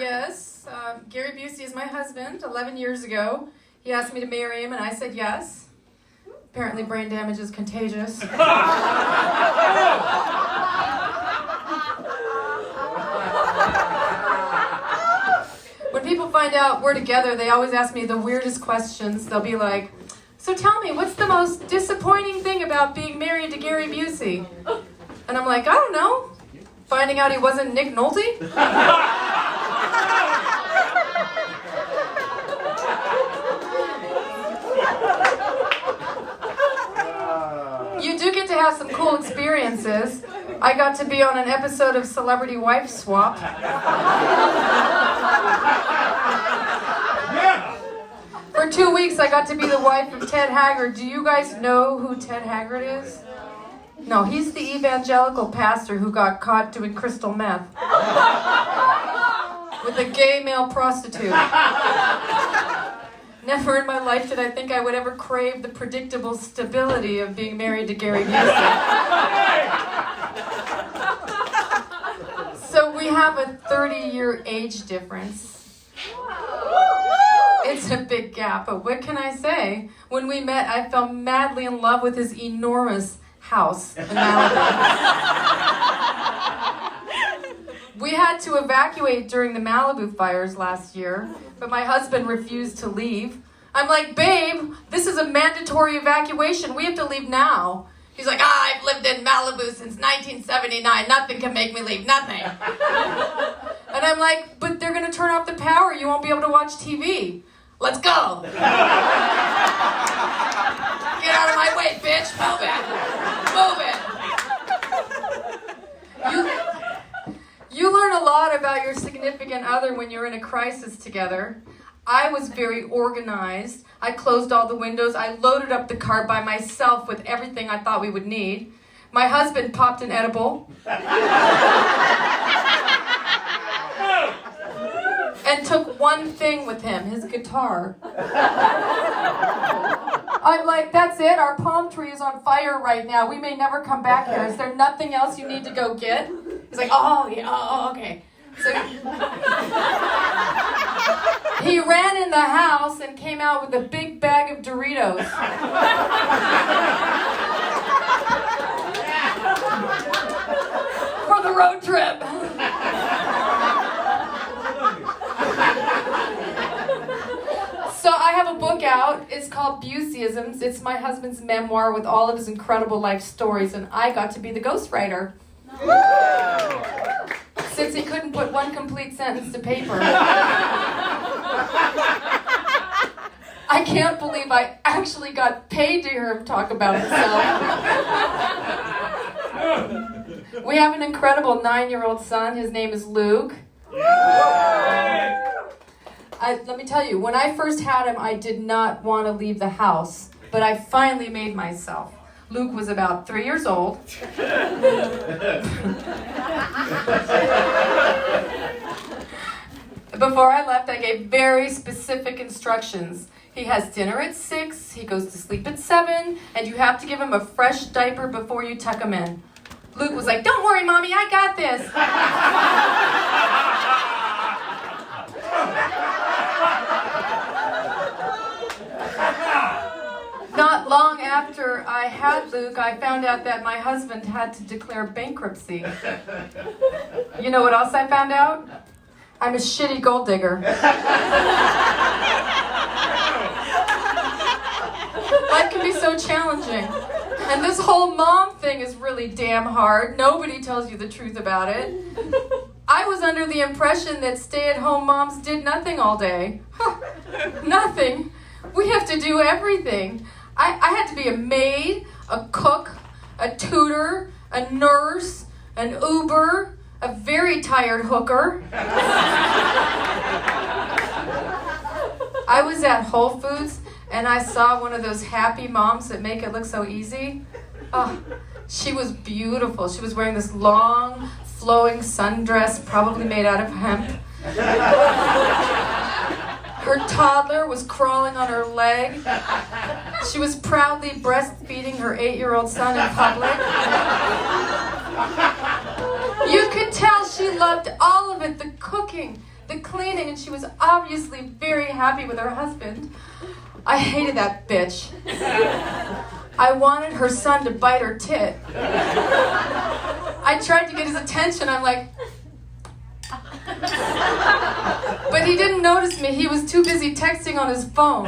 Yes, Gary Busey is my husband. 11 years ago, he asked me to marry him, and I said yes. Apparently, brain damage is contagious. When people find out we're together, they always ask me the weirdest questions. They'll be like, "So tell me, what's the most disappointing thing about being married to Gary Busey?" And I'm like, "I don't know. Finding out he wasn't Nick Nolte?" You do get to have some cool experiences. I got to be on an episode of Celebrity Wife Swap. For 2 weeks, I got to be the wife of Ted Haggard. Do you guys know who Ted Haggard is? No, he's the evangelical pastor who got caught doing crystal meth with a gay male prostitute. Never in my life did I think I would ever crave the predictable stability of being married to Gary Busey. So we have a 30-year age difference. It's a big gap, but what can I say? When we met, I fell madly in love with his enormous house in Malibu. We had to evacuate during the Malibu fires last year, but my husband refused to leave. I'm like, "Babe, this is a mandatory evacuation. We have to leave now." He's like, "I've lived in Malibu since 1979. Nothing can make me leave. Nothing." And I'm like, "But they're going to turn off the power. You won't be able to watch TV. Let's go." "Get out of my way, bitch. Move it. Move it." You learn a lot about your significant other when you're in a crisis together. I was very organized. I closed all the windows. I loaded up the car by myself with everything I thought we would need. My husband popped an edible. And took one thing with him, his guitar. I'm like, "That's it? Our palm tree is on fire right now. We may never come back here. Is there nothing else you need to go get?" He's like, "Oh, yeah, oh, okay." So he ran in the house and came out with a big bag of Doritos. For the road trip. So I have a book out. It's called Buseyisms. It's my husband's memoir with all of his incredible life stories, and I got to be the ghostwriter. Since he couldn't put one complete sentence to paper. I can't believe I actually got paid to hear him talk about himself. We have an incredible 9-year-old son. His name is Luke. Let me tell you, when I first had him, I did not want to leave the house, but I finally made myself. Luke was about 3 years old. Before I left, I gave very specific instructions. He has dinner at 6, he goes to sleep at 7, and you have to give him a fresh diaper before you tuck him in. Luke was like, "Don't worry, Mommy, I got this." Not long after I had Luke, I found out that my husband had to declare bankruptcy. You know what else I found out? I'm a shitty gold digger. Life can be so challenging. And this whole mom thing is really damn hard. Nobody tells you the truth about it. I was under the impression that stay-at-home moms did nothing all day. Nothing. We have to do everything. I had to be a maid, a cook, a tutor, a nurse, an Uber, a very tired hooker. I was at Whole Foods and I saw one of those happy moms that make it look so easy. Oh, she was beautiful. She was wearing this long, flowing sundress, probably made out of hemp. Her toddler was crawling on her leg. She was proudly breastfeeding her 8-year-old son in public. You could tell she loved all of it, the cooking, the cleaning, and she was obviously very happy with her husband. I hated that bitch. I wanted her son to bite her tit. I tried to get his attention. I'm like... But he didn't notice me. He was too busy texting on his phone.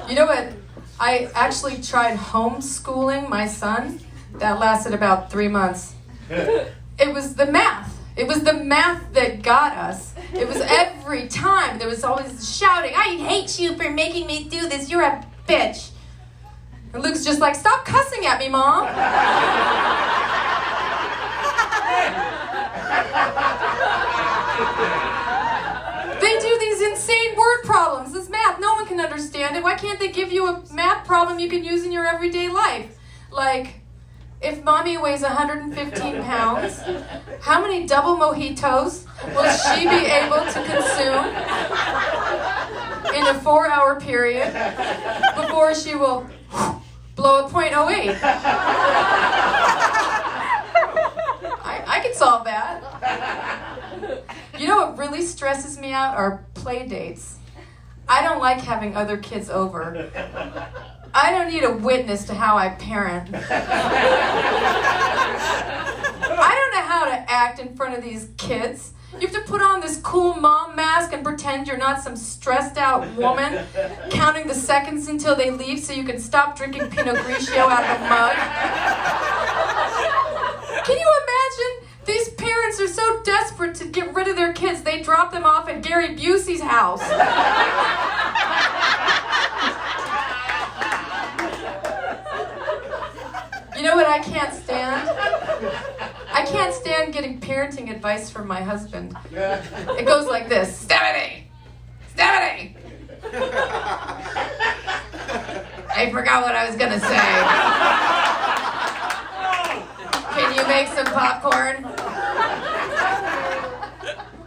You know what? I actually tried homeschooling my son. That lasted about 3 months. It was the math. It was the math that got us. It was every time. There was always shouting, I hate you for making me do this. You're a bitch. And Luke's just like, stop cussing at me, Mom. They do these insane word problems. This math, no one can understand it. Why can't they give you a math problem you can use in your everyday life? Like, if Mommy weighs 115 pounds, how many double mojitos will she be able to consume in a 4-hour period before she will blow a .08? I can solve that. You know what really stresses me out are play dates. I don't like having other kids over. I don't need a witness to how I parent. I don't know how to act in front of these kids. You have to put on this cool mom mask and pretend you're not some stressed out woman counting the seconds until they leave so you can stop drinking Pinot Grigio out of a mug. Can you imagine? These parents are so desperate to get rid of their kids, they drop them off at Gary Busey's house. You know what I can't stand? I can't stand getting parenting advice from my husband. It goes like this. Steffanie! Steffanie! I forgot what I was gonna say. Can you make some popcorn?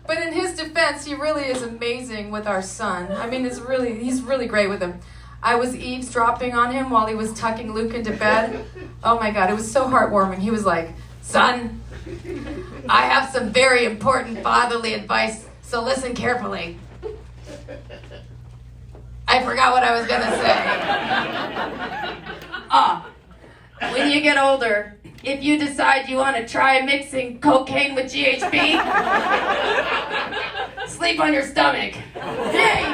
But in his defense, he really is amazing with our son. I mean, he's really great with him. I was eavesdropping on him while he was tucking Luke into bed. Oh my God, it was so heartwarming. He was like, son, I have some very important fatherly advice, so listen carefully. I forgot what I was gonna say. When you get older, if you decide you want to try mixing cocaine with GHB, sleep on your stomach. Hey!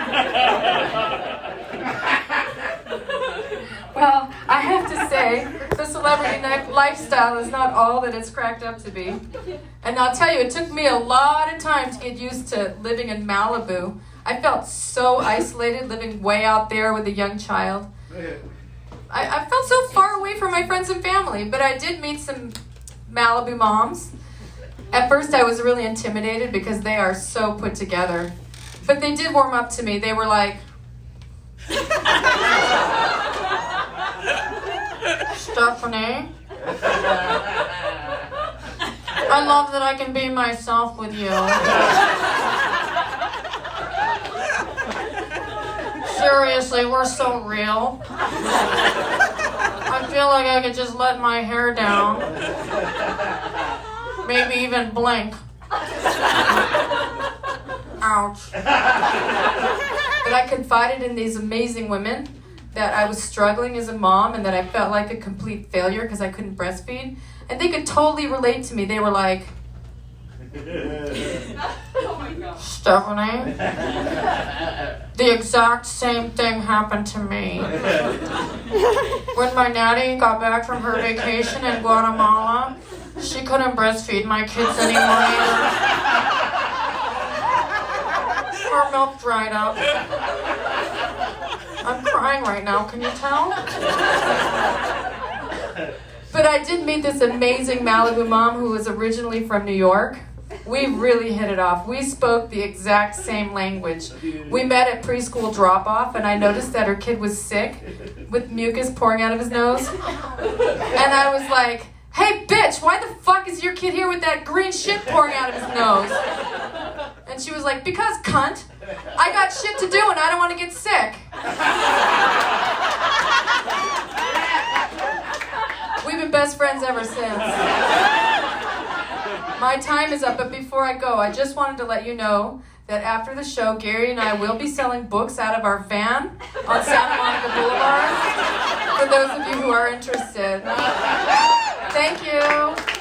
Well, I have to say, the celebrity lifestyle is not all that it's cracked up to be. And I'll tell you, it took me a lot of time to get used to living in Malibu. I felt so isolated living way out there with a young child. I felt so far away from my friends and family, but I did meet some Malibu moms. At first I was really intimidated because they are so put together. But they did warm up to me. They were like, Steffanie, I love that I can be myself with you. Seriously, we're so real. I feel like I could just let my hair down. Maybe even blink. Ouch. But I confided in these amazing women that I was struggling as a mom and that I felt like a complete failure because I couldn't breastfeed. And they could totally relate to me. They were like, oh my God. Steffanie, the exact same thing happened to me. When my nanny got back from her vacation in Guatemala, she couldn't breastfeed my kids anymore either. Her milk dried up. I'm crying right now, can you tell? But I did meet this amazing Malibu mom who was originally from New York. We really hit it off. We spoke the exact same language. We met at preschool drop-off, and I noticed that her kid was sick with mucus pouring out of his nose. And I was like, hey, bitch, why the fuck is your kid here with that green shit pouring out of his nose? And she was like, because, cunt, I got shit to do and I don't want to get sick. We've been best friends ever since. My time is up, but before I go, I just wanted to let you know that after the show, Gary and I will be selling books out of our van on Santa Monica Boulevard for those of you who are interested. Thank you.